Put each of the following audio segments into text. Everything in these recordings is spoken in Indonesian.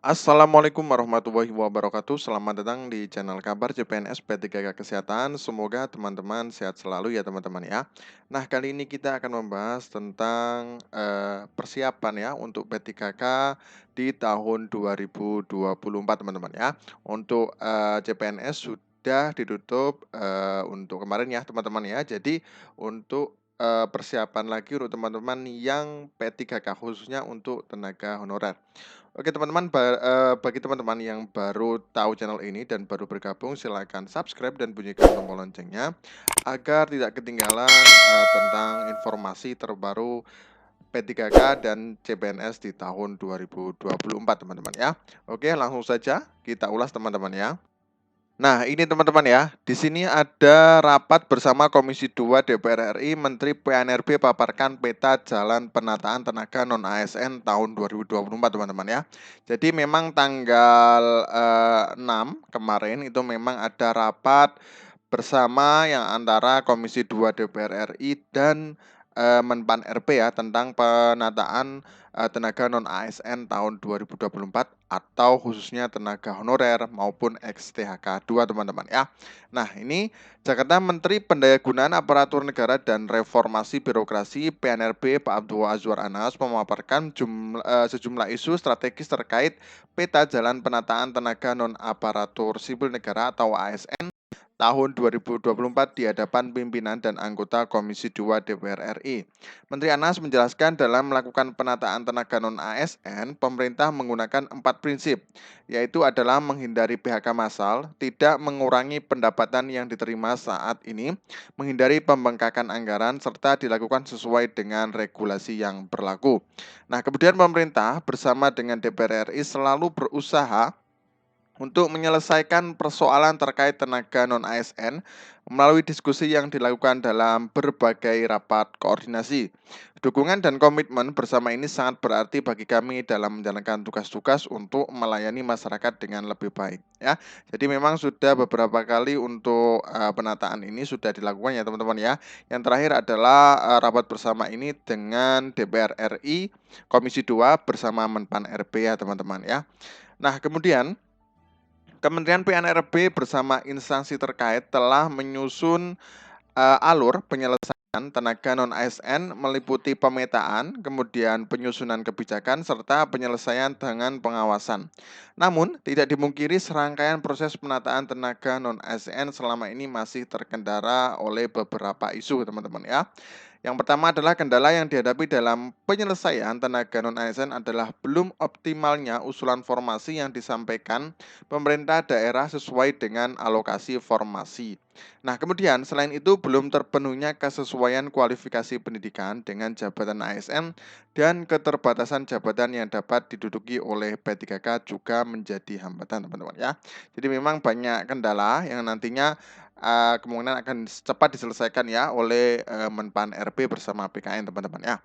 Assalamualaikum warahmatullahi wabarakatuh. Selamat datang di channel kabar CPNS P3K Kesehatan. Semoga teman-teman sehat selalu ya teman-teman ya. Nah, kali ini kita akan membahas tentang persiapan ya untuk P3K di tahun 2024 teman-teman ya. Untuk CPNS sudah ditutup untuk kemarin ya teman-teman ya. Jadi untuk persiapan lagi untuk teman-teman yang P3K khususnya untuk tenaga honorer. Oke teman-teman, bagi teman-teman yang baru tahu channel ini dan baru bergabung, silakan subscribe dan bunyikan tombol loncengnya agar tidak ketinggalan tentang informasi terbaru P3K dan CPNS di tahun 2024 teman-teman ya. Oke, langsung saja kita ulas teman-teman ya. Nah, ini teman-teman ya. Di sini ada rapat bersama Komisi 2 DPR RI, Menteri PNRB paparkan peta jalan penataan tenaga non-ASN tahun 2024 teman-teman ya. Jadi memang tanggal 6 kemarin itu memang ada rapat bersama yang antara Komisi 2 DPR RI dan Menpan RB ya tentang penataan tenaga non-ASN tahun 2024 atau khususnya tenaga honorer maupun ex-THK 2 teman-teman ya. Nah, ini Jakarta Menteri Pendayagunaan Aparatur Negara dan Reformasi Birokrasi PNRB Pak Abdul Azwar Anas memaparkan sejumlah isu strategis terkait peta jalan penataan tenaga non-aparatur sipil negara atau ASN tahun 2024 di hadapan pimpinan dan anggota Komisi 2 DPR RI. Menteri Anas menjelaskan dalam melakukan penataan tenaga non-ASN, pemerintah menggunakan 4 prinsip, yaitu adalah menghindari PHK massal, tidak mengurangi pendapatan yang diterima saat ini, menghindari pembengkakan anggaran, serta dilakukan sesuai dengan regulasi yang berlaku. Nah, kemudian pemerintah bersama dengan DPR RI selalu berusaha untuk menyelesaikan persoalan terkait tenaga non-ASN melalui diskusi yang dilakukan dalam berbagai rapat koordinasi. Dukungan dan komitmen bersama ini sangat berarti bagi kami dalam menjalankan tugas-tugas untuk melayani masyarakat dengan lebih baik. Ya, jadi memang sudah beberapa kali untuk penataan ini sudah dilakukan ya teman-teman ya. Yang terakhir adalah rapat bersama ini dengan DPR RI, Komisi 2 bersama Menpan RB ya teman-teman ya. Nah, kemudian Kementerian PNRB bersama instansi terkait telah menyusun alur penyelesaian tenaga non-ASN meliputi pemetaan, kemudian penyusunan kebijakan, serta penyelesaian dengan pengawasan. Namun, tidak dimungkiri serangkaian proses penataan tenaga non-ASN selama ini masih terkendala oleh beberapa isu, teman-teman ya. Yang pertama adalah kendala yang dihadapi dalam penyelesaian tenaga non-ASN adalah belum optimalnya usulan formasi yang disampaikan pemerintah daerah sesuai dengan alokasi formasi. Nah, kemudian selain itu belum terpenuhnya kesesuaian kualifikasi pendidikan dengan jabatan ASN dan keterbatasan jabatan yang dapat diduduki oleh P3K juga menjadi hambatan teman-teman ya. Jadi memang banyak kendala yang nantinya kemungkinan akan cepat diselesaikan ya oleh Menpan RB bersama BKN teman-teman ya.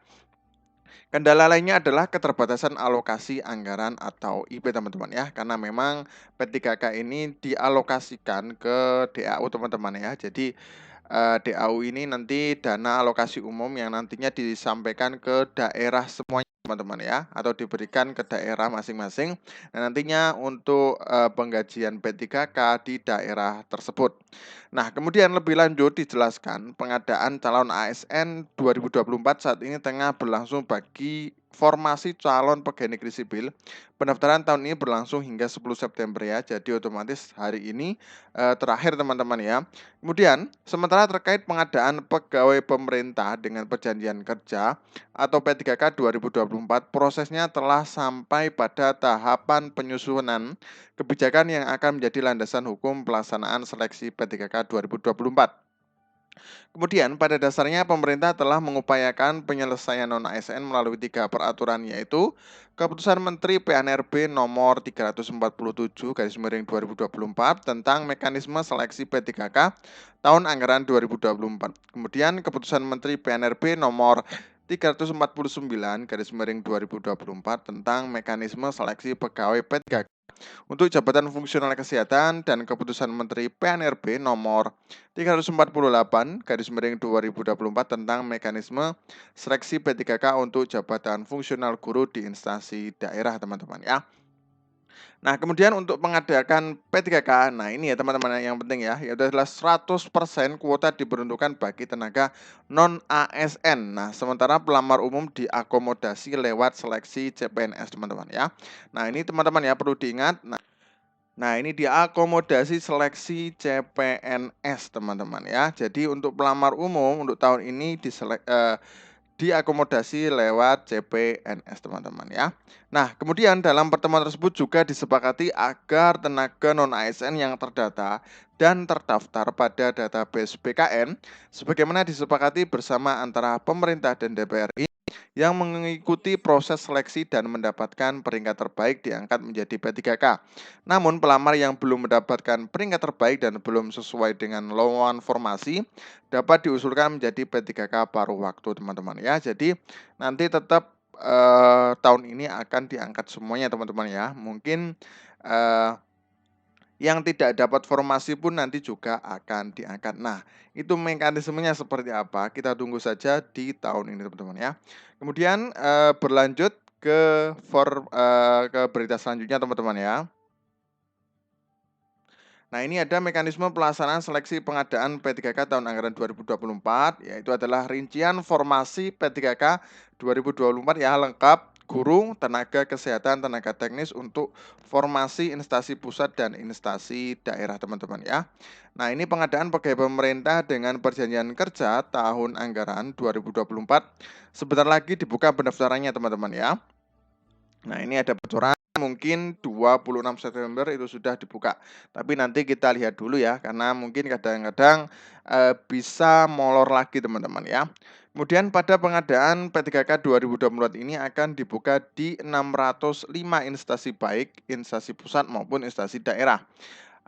Kendala lainnya adalah keterbatasan alokasi anggaran atau IP teman-teman ya, karena memang P3K ini dialokasikan ke DAU teman-teman ya. Jadi DAU ini nanti dana alokasi umum yang nantinya disampaikan ke daerah semuanya teman-teman ya, atau diberikan ke daerah masing-masing. Dan nantinya untuk penggajian P3K di daerah tersebut. Nah, kemudian lebih lanjut dijelaskan pengadaan calon ASN 2024 saat ini tengah berlangsung bagi formasi calon pegawai negeri sipil. Pendaftaran tahun ini berlangsung hingga 10 September ya. Jadi otomatis hari ini terakhir teman-teman ya. Kemudian, sementara terkait pengadaan pegawai pemerintah dengan perjanjian kerja atau P3K 2024, prosesnya telah sampai pada tahapan penyusunan kebijakan yang akan menjadi landasan hukum pelaksanaan seleksi P3K 2024. Kemudian pada dasarnya pemerintah telah mengupayakan penyelesaian non-ASN melalui 3 peraturan, yaitu Keputusan Menteri PNRB nomor 347 garis miring 2024 tentang mekanisme seleksi P3K tahun anggaran 2024. Kemudian Keputusan Menteri PNRB nomor 349 garis miring 2024 tentang mekanisme seleksi pegawai P3K untuk jabatan fungsional kesehatan, dan Keputusan Menteri PNRB nomor 348 garis miring 2024 tentang mekanisme seleksi P3K untuk jabatan fungsional guru di instansi daerah teman-teman ya. Nah, kemudian untuk mengadakan P3K, nah ini ya teman-teman yang penting ya, yaitu adalah 100% kuota diperuntukkan bagi tenaga non-ASN. Nah, sementara pelamar umum diakomodasi lewat seleksi CPNS teman-teman ya. Nah, ini teman-teman ya perlu diingat. Nah, ini diakomodasi seleksi CPNS teman-teman ya. Jadi untuk pelamar umum untuk tahun ini diakomodasi lewat CPNS teman-teman ya. Nah, kemudian dalam pertemuan tersebut juga disepakati agar tenaga non-ASN yang terdata dan terdaftar pada database BKN sebagaimana disepakati bersama antara pemerintah dan DPR yang mengikuti proses seleksi dan mendapatkan peringkat terbaik diangkat menjadi P3K. Namun pelamar yang belum mendapatkan peringkat terbaik dan belum sesuai dengan lowongan formasi dapat diusulkan menjadi P3K paruh waktu teman-teman ya. Jadi nanti tetap tahun ini akan diangkat semuanya teman-teman ya. Mungkin eh, yang tidak dapat formasi pun nanti juga akan diangkat. Nah, itu mekanismenya seperti apa? Kita tunggu saja di tahun ini teman-teman ya. Kemudian berlanjut ke berita selanjutnya teman-teman ya. Nah, ini ada mekanisme pelaksanaan seleksi pengadaan P3K tahun anggaran 2024, yaitu adalah rincian formasi P3K 2024 ya lengkap guru, tenaga kesehatan, tenaga teknis untuk formasi instansi pusat dan instansi daerah teman-teman ya. Nah, ini pengadaan pegawai pemerintah dengan perjanjian kerja tahun anggaran 2024 sebentar lagi dibuka pendaftarannya teman-teman ya. Nah, ini ada bocoran mungkin 26 September itu sudah dibuka. Tapi nanti kita lihat dulu ya, karena mungkin kadang-kadang bisa molor lagi teman-teman ya. Kemudian pada pengadaan P3K 2024 ini akan dibuka di 605 instansi baik instansi pusat maupun instansi daerah.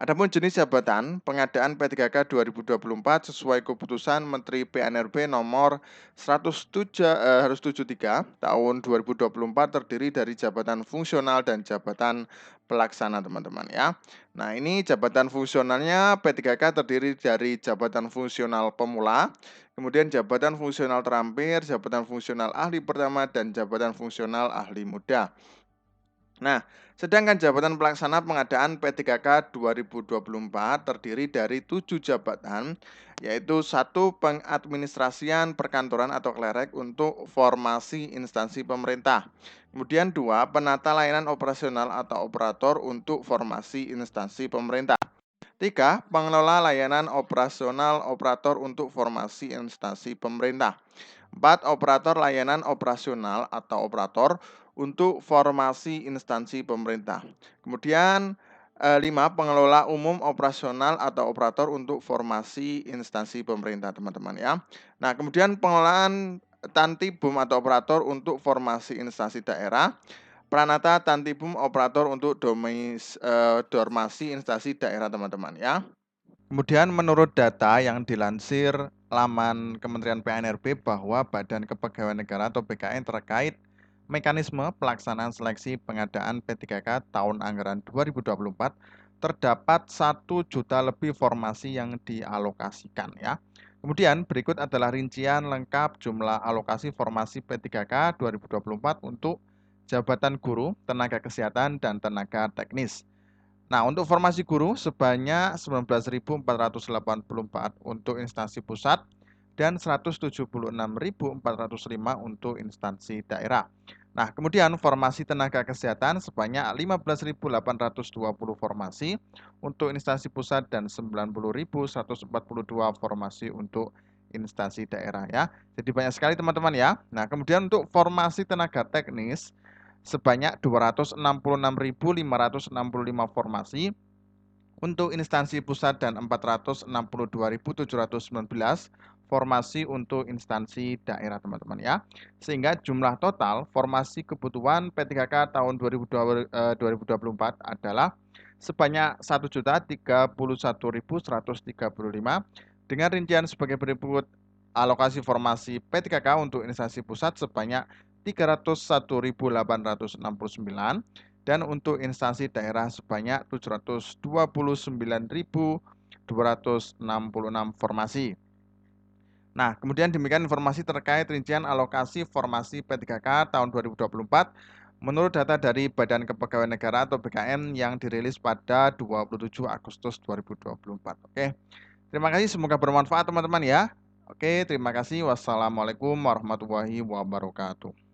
Adapun jenis jabatan pengadaan P3K 2024 sesuai keputusan Menteri PNRB nomor 173 tahun 2024 terdiri dari jabatan fungsional dan jabatan pelaksana teman-teman ya. Nah, ini jabatan fungsionalnya P3K terdiri dari jabatan fungsional pemula, kemudian jabatan fungsional terampil, jabatan fungsional ahli pertama dan jabatan fungsional ahli muda. Nah, sedangkan jabatan pelaksana pengadaan P3K 2024 terdiri dari 7 jabatan, yaitu 1 pengadministrasian perkantoran atau klerek untuk formasi instansi pemerintah. Kemudian 2 penata layanan operasional atau operator untuk formasi instansi pemerintah. 3 pengelola layanan operasional operator untuk formasi instansi pemerintah. 4 operator layanan operasional atau operator untuk formasi instansi pemerintah. Kemudian 5 pengelola umum operasional atau operator untuk formasi instansi pemerintah teman-teman ya. Nah, kemudian pengelolaan tantibum atau operator untuk formasi instansi daerah. Pranata tantibum operator untuk dormasi instansi daerah teman-teman ya. Kemudian menurut data yang dilansir laman Kementerian PNRB bahwa Badan Kepegawaian Negara atau BKN terkait mekanisme pelaksanaan seleksi pengadaan P3K tahun anggaran 2024 terdapat 1 juta lebih formasi yang dialokasikan ya. Kemudian berikut adalah rincian lengkap jumlah alokasi formasi P3K 2024 untuk jabatan guru, tenaga kesehatan, dan tenaga teknis. Nah, untuk formasi guru sebanyak 19.484 untuk instansi pusat dan 176.405 untuk instansi daerah. Nah, kemudian formasi tenaga kesehatan sebanyak 15.820 formasi untuk instansi pusat dan 90.142 formasi untuk instansi daerah ya. Jadi banyak sekali teman-teman ya. Nah, kemudian untuk formasi tenaga teknis sebanyak 266.565 formasi untuk instansi pusat dan 462.719 formasi untuk instansi daerah teman-teman ya. Sehingga jumlah total formasi kebutuhan P3K tahun 2024 adalah sebanyak 1.031.135 dengan rincian sebagai berikut: alokasi formasi P3K untuk instansi pusat sebanyak 301.869 dan untuk instansi daerah sebanyak 729.266 formasi. Nah, kemudian demikian informasi terkait rincian alokasi formasi P3K tahun 2024 menurut data dari Badan Kepegawaian Negara atau BKN yang dirilis pada 27 Agustus 2024. Oke, terima kasih, semoga bermanfaat teman-teman ya. Oke, terima kasih. Wassalamualaikum warahmatullahi wabarakatuh.